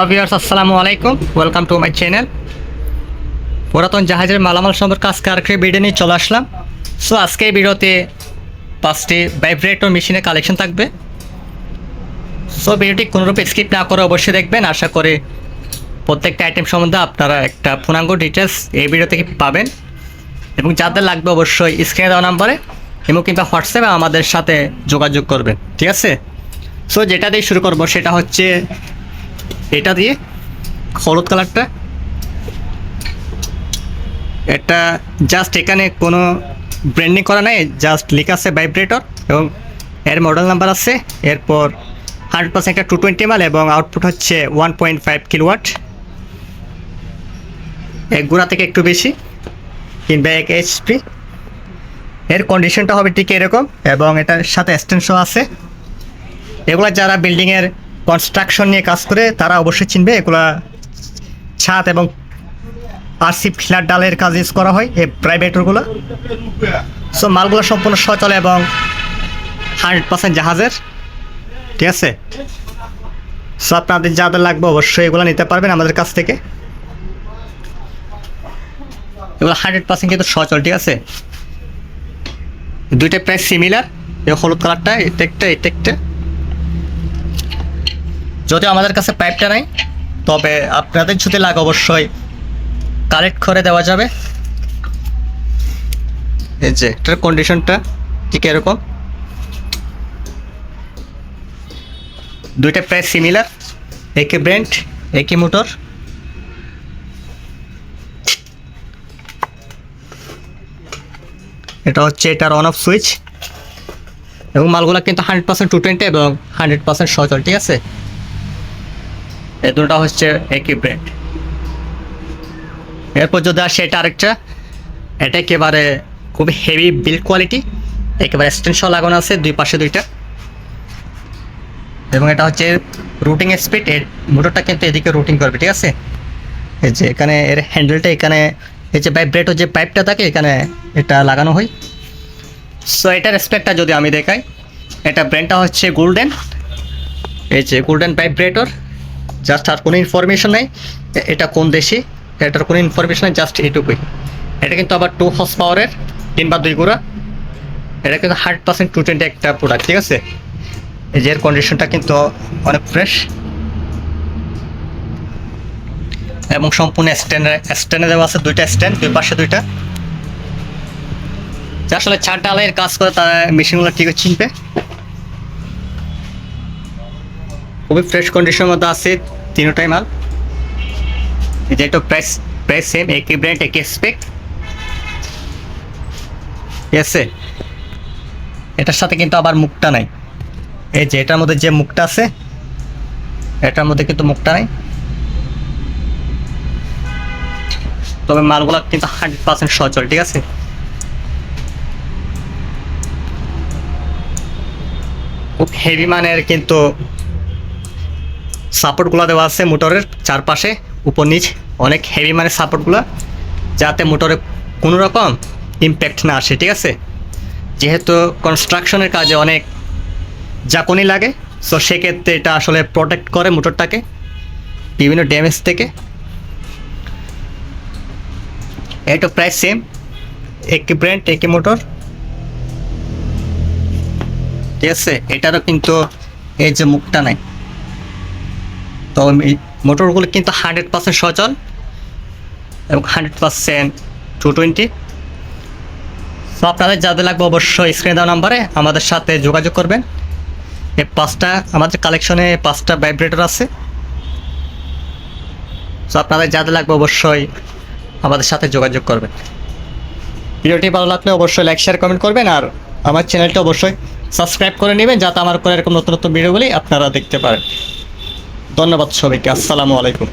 Hello viewers, আসসালামু আলাইকুম। Welcome to my channel. পুরাতন জাহাজের মালামাল সম্পর্কে আজকে আরেকটি ভিডিও নিয়ে চলে আসলাম। সো আজকে এই ভিডিওতে 5টি ভাইব্রেটর মেশিনের কালেকশন থাকবে। সো ভিডিওটি কোনোরূপে স্কিপ না করে অবশ্যই দেখবেন। আশা করি প্রত্যেকটা আইটেম সম্বন্ধে আপনারা একটা পূর্ণাঙ্গ ডিটেলস এই ভিডিও থেকে পাবেন, এবং যাদের লাগবে অবশ্যই স্ক্রিনে দেওয়া নাম্বারে এবং কিংবা হোয়াটসঅ্যাপে আমাদের সাথে যোগাযোগ করবেন, ঠিক আছে? সো যেটা দিয়ে শুরু করবো সেটা হচ্ছে এটা দিয়ে, হলুদ কালারটা। এটা জাস্ট এখানে কোনো ব্র্যান্ডিং করা নেই, জাস্ট লেখা আছে ভাইব্রেটর এবং এর মডেল নাম্বার আছে। এরপর 100% একটা 220 ml এবং আউটপুট হচ্ছে 1.5 কিলোওয়াট। এক গুণা থেকে একটু বেশি কিংবা 1 HP। এর কন্ডিশনটা হবে ঠিক এরকম এবং এটার সাথে এক্সটেনশন আছে। এগুলো যারা বিল্ডিংয়ের কনস্ট্রাকশন নিয়ে কাজ করে তারা অবশ্যই চিনবে। এগুলা ছাদ এবং আরসি ফিলার ডালের কাজ ইউজ করা হয় এই ভাইব্রেটরগুলো। সো মালগুলো সম্পূর্ণ সচল এবং 100% জাহাজের, ঠিক আছে? সো আপনাদের যাদের লাগবে অবশ্যই এগুলো নিতে পারবেন আমাদের কাছ থেকে। এগুলো 100% কিন্তু সচল, ঠিক আছে? দুইটা প্রায় সিমিলার। এই হলুদ কালারটা এটা একটা। যদিও আমাদের কাছে পাইপটা নাই, তবে আপনাদের যদি লাগে অবশ্যই কালেক্ট করে দেওয়া যাবে। এই যে এটার কন্ডিশনটা ঠিক এরকম। দুইটা প্রায় সিমিলার, একই ব্র্যান্ড, একই মোটর। এটা হচ্ছে এটার অন অফ সুইচ এবং মালগুলা কিন্তু 100% 220 এবং 100% সচল, ঠিক আছে? এই দুটো হচ্ছে একই ব্র্যান্ড। এরপর যদি আসে এটা আরেকটা, এটা একেবারে খুবই হেভি বিল্ড কোয়ালিটি, একেবারে এক্সটেনশন লাগানো আছে দুই পাশে দুইটা। এবং এটা হচ্ছে রুটিং স্পিড। এর মোটরটা কিন্তু এদিকে রুটিং করবে, ঠিক আছে? এই যে এখানে এর হ্যান্ডেলটা, এখানে এই যে ভাইব্রেটর যে পাইপটা থাকে এখানে এটা লাগানো হয়। সো এটার স্পেকটা যদি আমি দেখাই, এটা ব্র্যান্ডটা হচ্ছে গোল্ডেন। এই যে গোল্ডেন ভাইব্রেটর। জাস্ট আর কোনো ইনফরমেশন নেই এটা কোন দেশি, এটার কোনো ইনফরমেশন নেই, জাস্ট এটুকুই। এটা কিন্তু আবার 2 হর্স পাওয়ারের, 3 বা 2 গুঁড়া। এটা কিন্তু 100% 220 একটা প্রোডাক্ট, ঠিক আছে? এই যে এর কন্ডিশনটা কিন্তু অনেক ফ্রেশ এবং সম্পূর্ণ স্ট্যান্ডে দেওয়া আছে। দুইটা স্ট্যান্ড, দুই পাশে দুইটা। যা আসলে ছাদ ঢালাইয়ের কাজ করে তারা মেশিনগুলো ঠিক চিনবে। খুবই ফ্রেশ কন্ডিশনের মধ্যে আছে তিনটাই মাল। এই যে এটা প্রাইস সেম, একই ব্র্যান্ড, একই স্পেক, ঠিক আছে? এটার সাথে কিন্তু আবার মুখটা নাই। এই যে এটার মধ্যে যে মুখটা আছে এটার মধ্যে কিন্তু মুখটা নাই। তবে মালগুলো কিন্তু 100% সচল, ঠিক আছে? খুব হেভি মানের কিন্তু সাপোর্টগুলো দেওয়া আছে মোটরের চারপাশে, উপর নিচ অনেক হেভি মানের সাপোর্টগুলো, যাতে মোটরে কোনো রকম ইম্প্যাক্ট না আসে, ঠিক আছে? যেহেতু কনস্ট্রাকশনের কাজে অনেক জাকুনি লাগে, সো সেক্ষেত্রে এটা আসলে প্রোটেক্ট করে মোটরটাকে বিভিন্ন ড্যামেজ থেকে। এটা প্রায় সেম, একই ব্র্যান্ড, একই মোটর, ঠিক আছে? এটারও কিন্তু এই যে মুখটা নাই। তো মোটরগুলো কিন্তু 100% সচল এবং 100% 220। তো আপনাদের যাদের লাগবে অবশ্যই স্ক্রিনে দেওয়া নাম্বারে আমাদের সাথে যোগাযোগ করবেন। এই 5টা আমাদের কালেকশনে 5টা ভাইব্রেটর আছে। তো আপনাদের যাদের লাগবে অবশ্যই আমাদের সাথে যোগাযোগ করবেন। ভিডিওটি ভালো লাগলে অবশ্যই লাইক, শেয়ার, কমেন্ট করবেন আর আমার চ্যানেলটা অবশ্যই সাবস্ক্রাইব করে নেবেন, যাতে আমার করে এরকম নতুন নতুন ভিডিওগুলি আপনারা দেখতে পারেন। ধন্যবাদ সবাইকে। আসসালামু আলাইকুম।